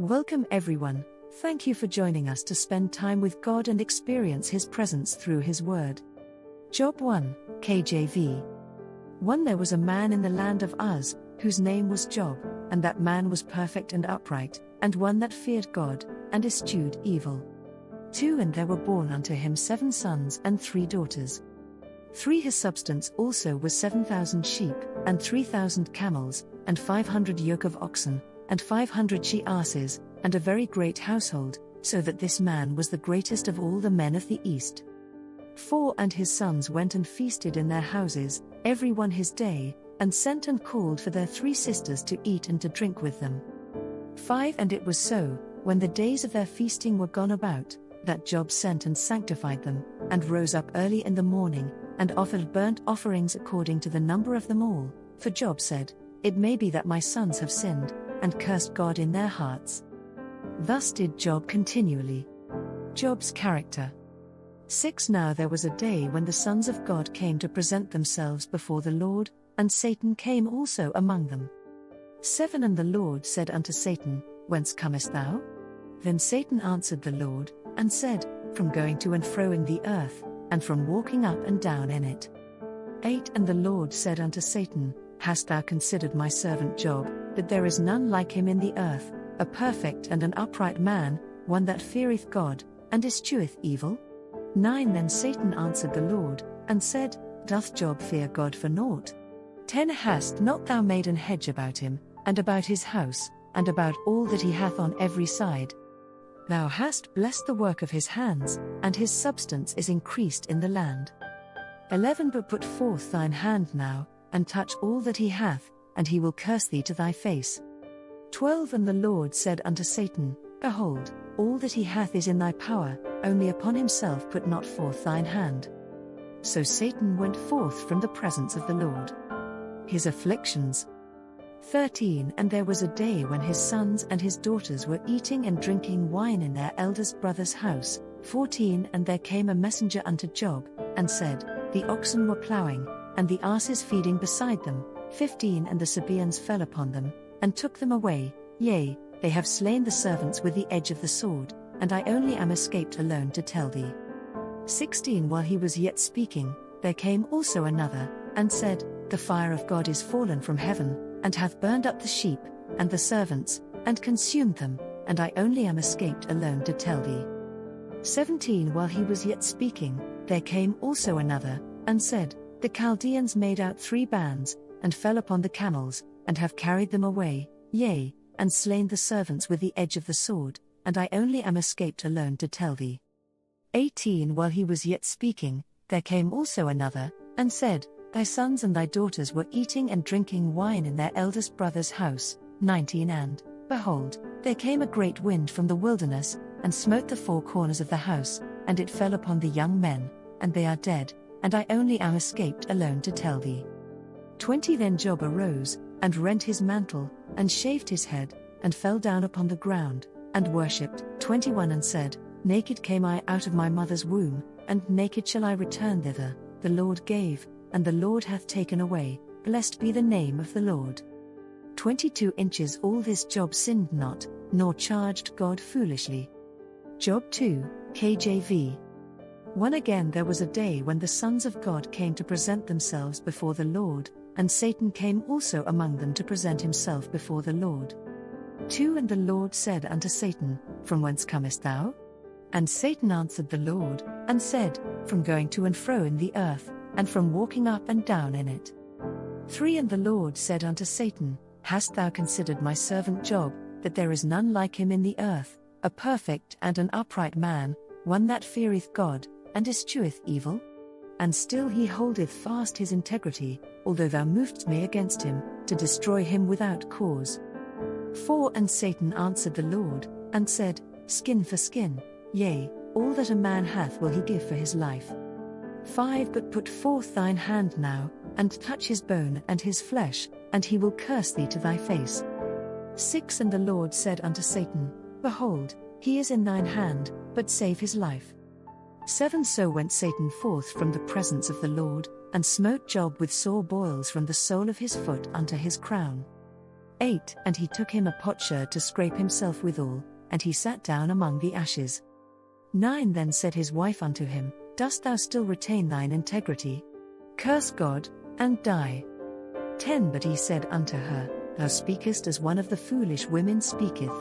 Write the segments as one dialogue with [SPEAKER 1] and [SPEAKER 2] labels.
[SPEAKER 1] Welcome everyone, thank you for joining us to spend time with God and experience His presence through His Word. Job 1, KJV. 1 There was a man in the land of Uz, whose name was Job, and that man was perfect and upright, and one that feared God, and eschewed evil. 2 And there were born unto him 7 sons and 3 daughters. 3 His substance also was 7,000 sheep, and 3,000 camels, and 500 yoke of oxen, and 500 she-asses, and a very great household, so that this man was the greatest of all the men of the east. 4 And his sons went and feasted in their houses, every one his day, and sent and called for their 3 sisters to eat and to drink with them. 5 And it was so, when the days of their feasting were gone about, that Job sent and sanctified them, and rose up early in the morning, and offered burnt offerings according to the number of them all, for Job said, It may be that my sons have sinned, and cursed God in their hearts. Thus did Job continually. Job's character. 6 Now there was a day when the sons of God came to present themselves before the Lord, and Satan came also among them. 7 And the Lord said unto Satan, Whence comest thou? Then Satan answered the Lord, and said, From going to and fro in the earth, and from walking up and down in it. 8 And the Lord said unto Satan, Hast thou considered my servant Job, that there is none like him in the earth, a perfect and an upright man, one that feareth God, and escheweth evil? 9 Then Satan answered the Lord, and said, Doth Job fear God for naught? 10 Hast not thou made an hedge about him, and about his house, and about all that he hath on every side? Thou hast blessed the work of his hands, and his substance is increased in the land. 11 But put forth thine hand now, and touch all that he hath, and he will curse thee to thy face. 12 And the Lord said unto Satan, Behold, all that he hath is in thy power, only upon himself put not forth thine hand. So Satan went forth from the presence of the Lord. His afflictions. 13 And there was a day when his sons and his daughters were eating and drinking wine in their eldest brother's house. 14 And there came a messenger unto Job, and said, The oxen were ploughing, and the asses feeding beside them. 15 And the Sabaeans fell upon them, and took them away, yea, they have slain the servants with the edge of the sword, and I only am escaped alone to tell thee. 16 While he was yet speaking, there came also another, and said, The fire of God is fallen from heaven, and hath burned up the sheep, and the servants, and consumed them, and I only am escaped alone to tell thee. 17 While he was yet speaking, there came also another, and said, The Chaldeans made out 3 bands, and fell upon the camels, and have carried them away, yea, and slain the servants with the edge of the sword, and I only am escaped alone to tell thee. 18 While he was yet speaking, there came also another, and said, Thy sons and thy daughters were eating and drinking wine in their eldest brother's house. 19 And, behold, there came a great wind from the wilderness, and smote the 4 corners of the house, and it fell upon the young men, and they are dead, and I only am escaped alone to tell thee. 20 Then Job arose, and rent his mantle, and shaved his head, and fell down upon the ground, and worshipped. 21 And said, Naked came I out of my mother's womb, and naked shall I return thither. The Lord gave, and the Lord hath taken away, blessed be the name of the Lord. 22 Inches All this Job sinned not, nor charged God foolishly. Job 2, KJV. 1 Again there was a day when the sons of God came to present themselves before the Lord, and Satan came also among them to present himself before the Lord. 2 And the Lord said unto Satan, From whence comest thou? And Satan answered the Lord, and said, From going to and fro in the earth, and from walking up and down in it. 3 And the Lord said unto Satan, Hast thou considered my servant Job, that there is none like him in the earth, a perfect and an upright man, one that feareth God, and escheweth evil? And still he holdeth fast his integrity, although thou movedst me against him, to destroy him without cause. 4 And Satan answered the Lord, and said, Skin for skin, yea, all that a man hath will he give for his life. 5 But put forth thine hand now, and touch his bone and his flesh, and he will curse thee to thy face. 6 And the Lord said unto Satan, Behold, he is in thine hand, but save his life. 7 So went Satan forth from the presence of the Lord, and smote Job with sore boils from the sole of his foot unto his crown. 8 And he took him a potsherd to scrape himself withal, and he sat down among the ashes. 9 Then said his wife unto him, Dost thou still retain thine integrity? Curse God, and die. 10 But he said unto her, Thou speakest as one of the foolish women speaketh.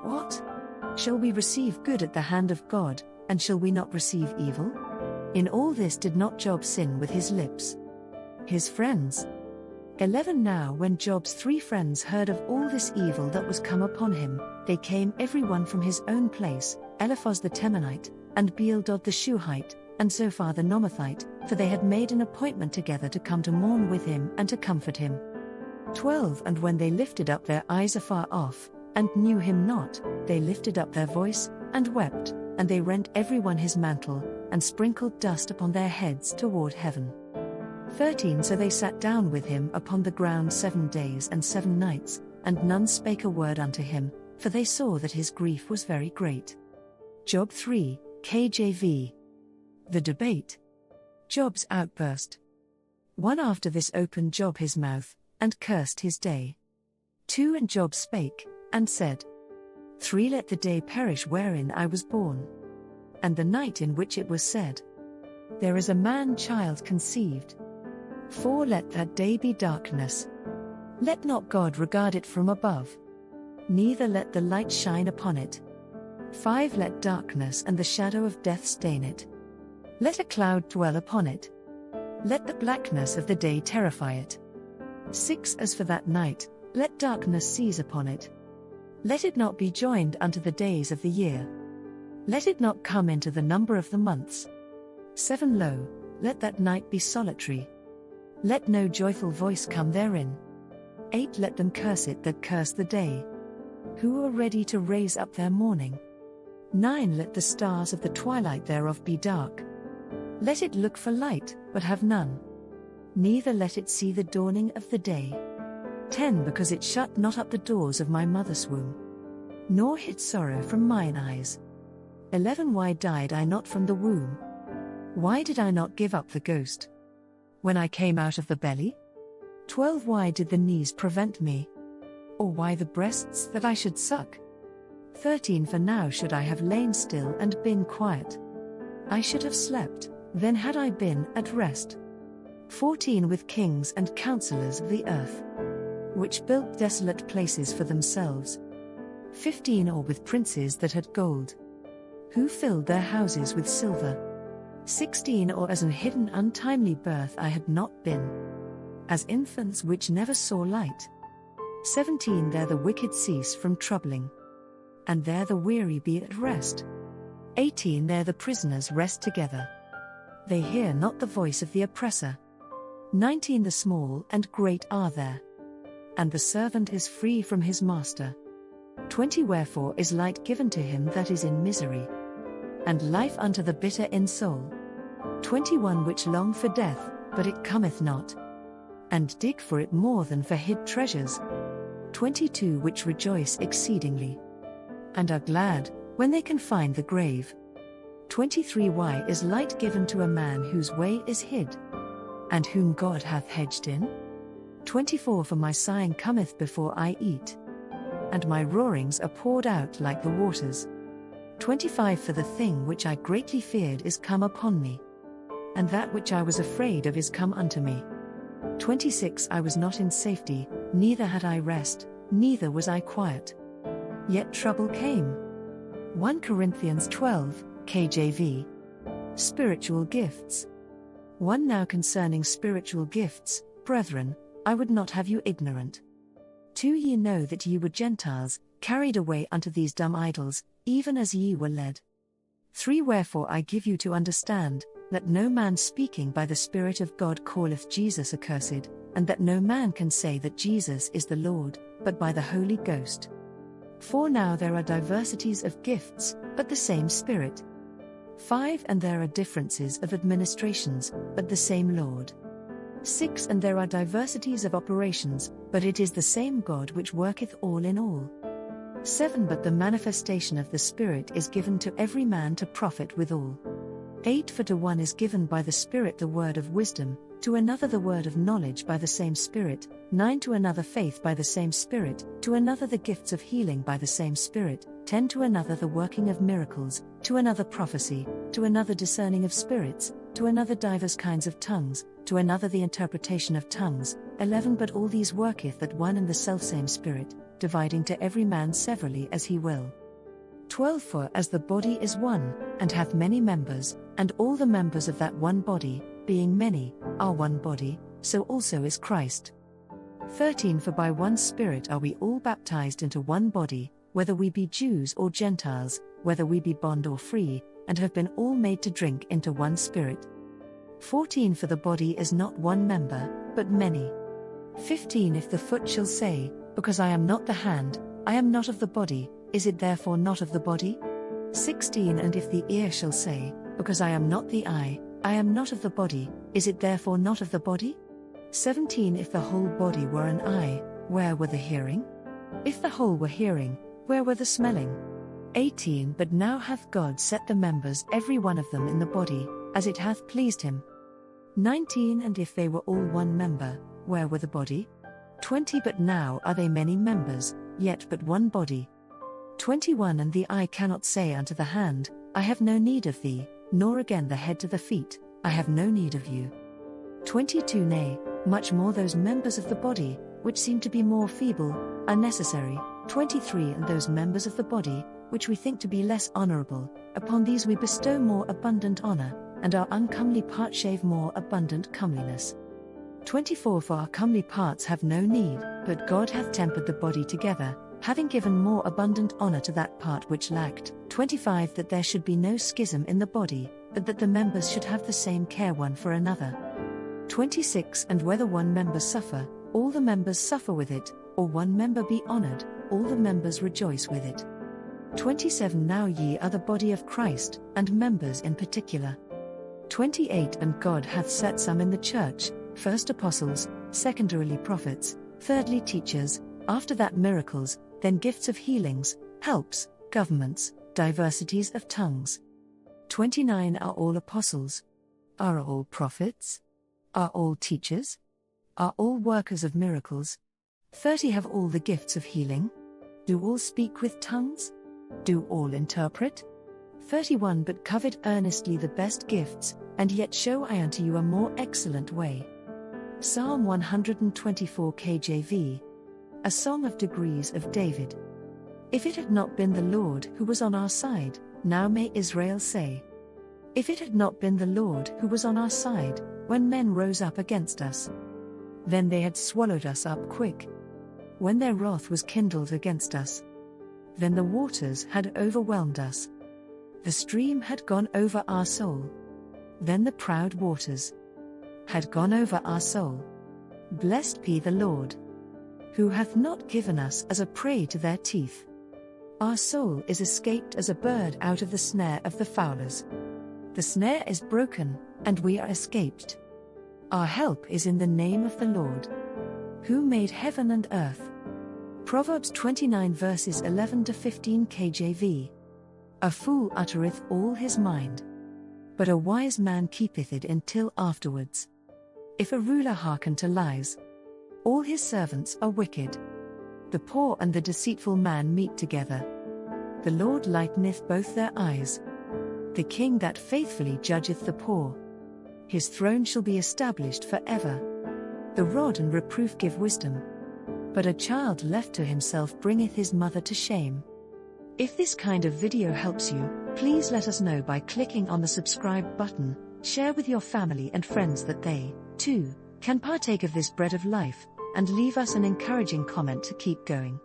[SPEAKER 1] What? Shall we receive good at the hand of God, and shall we not receive evil? In all this did not Job sin with his lips. His friends. 11 Now when Job's 3 friends heard of all this evil that was come upon him, they came every one from his own place, Eliphaz the Temanite, and Bildad the Shuhite, and Zophar the Nomathite, for they had made an appointment together to come to mourn with him and to comfort him. 12 And when they lifted up their eyes afar off, and knew him not, they lifted up their voice, and wept, and they rent every one his mantle, and sprinkled dust upon their heads toward heaven. 13 So they sat down with him upon the ground 7 days and 7 nights, and none spake a word unto him, for they saw that his grief was very great. Job 3, KJV. The debate. Job's outburst. 1 After this opened Job his mouth, and cursed his day. 2 And Job spake, and said, 3 Let the day perish wherein I was born, and the night in which it was said, There is a man-child conceived. 4 Let that day be darkness. Let not God regard it from above, neither let the light shine upon it. 5 Let darkness and the shadow of death stain it. Let a cloud dwell upon it. Let the blackness of the day terrify it. 6 As for that night, let darkness seize upon it. Let it not be joined unto the days of the year. Let it not come into the number of the months. 7 Lo, let that night be solitary. Let no joyful voice come therein. 8 Let them curse it that curse the day, who are ready to raise up their mourning. 9 Let the stars of the twilight thereof be dark. Let it look for light, but have none. Neither let it see the dawning of the day. 10 Because it shut not up the doors of my mother's womb, nor hid sorrow from mine eyes. 11 Why died I not from the womb? Why did I not give up the ghost, when I came out of the belly? 12 Why did the knees prevent me? Or why the breasts that I should suck? 13 For now should I have lain still and been quiet. I should have slept, then had I been at rest. 14 With kings and counselors of the earth, which built desolate places for themselves. 15 Or with princes that had gold, who filled their houses with silver. 16 Or as an hidden untimely birth I had not been, as infants which never saw light. 17 There the wicked cease from troubling, and there the weary be at rest. 18 There the prisoners rest together, they hear not the voice of the oppressor. 19 The small and great are there, and the servant is free from his master. 20 Wherefore is light given to him that is in misery, and life unto the bitter in soul. 21 Which long for death, but it cometh not, and dig for it more than for hid treasures. 22 Which rejoice exceedingly, and are glad, when they can find the grave. 23 Why is light given to a man whose way is hid, and whom God hath hedged in? 24 For my sighing cometh before I eat, and my roarings are poured out like the waters. 25 For the thing which I greatly feared is come upon me, and that which I was afraid of is come unto me. 26 I was not in safety, neither had I rest, neither was I quiet, yet trouble came. 1 Corinthians 12, KJV. Spiritual gifts. 1 Now concerning spiritual gifts, brethren, I would not have you ignorant. 2 Ye know that ye were Gentiles, carried away unto these dumb idols, even as ye were led. 3 Wherefore I give you to understand, that no man speaking by the Spirit of God calleth Jesus accursed, and that no man can say that Jesus is the Lord, but by the Holy Ghost. 4 Now there are diversities of gifts, but the same Spirit. 5 And there are differences of administrations, but the same Lord. 6 And there are diversities of operations, but it is the same God which worketh all in all. 7 But the manifestation of the Spirit is given to every man to profit withal. 8 For to one is given by the Spirit the word of wisdom, to another the word of knowledge by the same Spirit, 9 To another faith by the same Spirit, to another the gifts of healing by the same Spirit, 10 To another the working of miracles, to another prophecy, to another discerning of spirits, to another divers kinds of tongues, to another the interpretation of tongues, 11 But all these worketh that one and the selfsame Spirit, dividing to every man severally as he will. 12 For as the body is one, and hath many members, and all the members of that one body, being many, are one body, so also is Christ. 13 For by one Spirit are we all baptized into one body, whether we be Jews or Gentiles, whether we be bond or free, and have been all made to drink into one Spirit. 14 For the body is not one member, but many. 15 If the foot shall say, because I am not the hand, I am not of the body, is it therefore not of the body? 16 And if the ear shall say, because I am not the eye, I am not of the body, is it therefore not of the body? 17 If the whole body were an eye, where were the hearing? If the whole were hearing, where were the smelling? 18 But now hath God set the members every one of them in the body, as it hath pleased him. 19 And if they were all one member, where were the body? 20 But now are they many members, yet but one body. 21 And the eye cannot say unto the hand, I have no need of thee, nor again the head to the feet, I have no need of you. 22 Nay, much more those members of the body, which seem to be more feeble, are necessary. 23 And those members of the body, which we think to be less honorable, upon these we bestow more abundant honor, and our uncomely part shave more abundant comeliness. 24 For our comely parts have no need, but God hath tempered the body together, having given more abundant honor to that part which lacked. 25 That there should be no schism in the body, but that the members should have the same care one for another. 26 And whether one member suffer, all the members suffer with it, or one member be honored, all the members rejoice with it. 27 Now ye are the body of Christ, and members in particular. 28 And God hath set some in the church, first apostles, secondarily prophets, thirdly teachers, after that miracles, then gifts of healings, helps, governments, diversities of tongues. 29 Are all apostles? Are all prophets? Are all teachers? Are all workers of miracles? 30 Have all the gifts of healing? Do all speak with tongues? Do all interpret? 31 But covet earnestly the best gifts, and yet show I unto you a more excellent way. Psalm 124 KJV. A Song of Degrees of David. If it had not been the Lord who was on our side, now may Israel say. If it had not been the Lord who was on our side, when men rose up against us, then they had swallowed us up quick. When their wrath was kindled against us, then the waters had overwhelmed us. The stream had gone over our soul. Then the proud waters had gone over our soul. Blessed be the Lord, who hath not given us as a prey to their teeth. Our soul is escaped as a bird out of the snare of the fowlers. The snare is broken, and we are escaped. Our help is in the name of the Lord, who made heaven and earth. Proverbs 29 verses 11-15 KJV. A fool uttereth all his mind, but a wise man keepeth it until afterwards. If a ruler hearken to lies, all his servants are wicked. The poor and the deceitful man meet together. The Lord lighteneth both their eyes. The king that faithfully judgeth the poor, his throne shall be established forever. The rod and reproof give wisdom, but a child left to himself bringeth his mother to shame. If this kind of video helps you, please let us know by clicking on the subscribe button, share with your family and friends that they, too, can partake of this bread of life, and leave us an encouraging comment to keep going.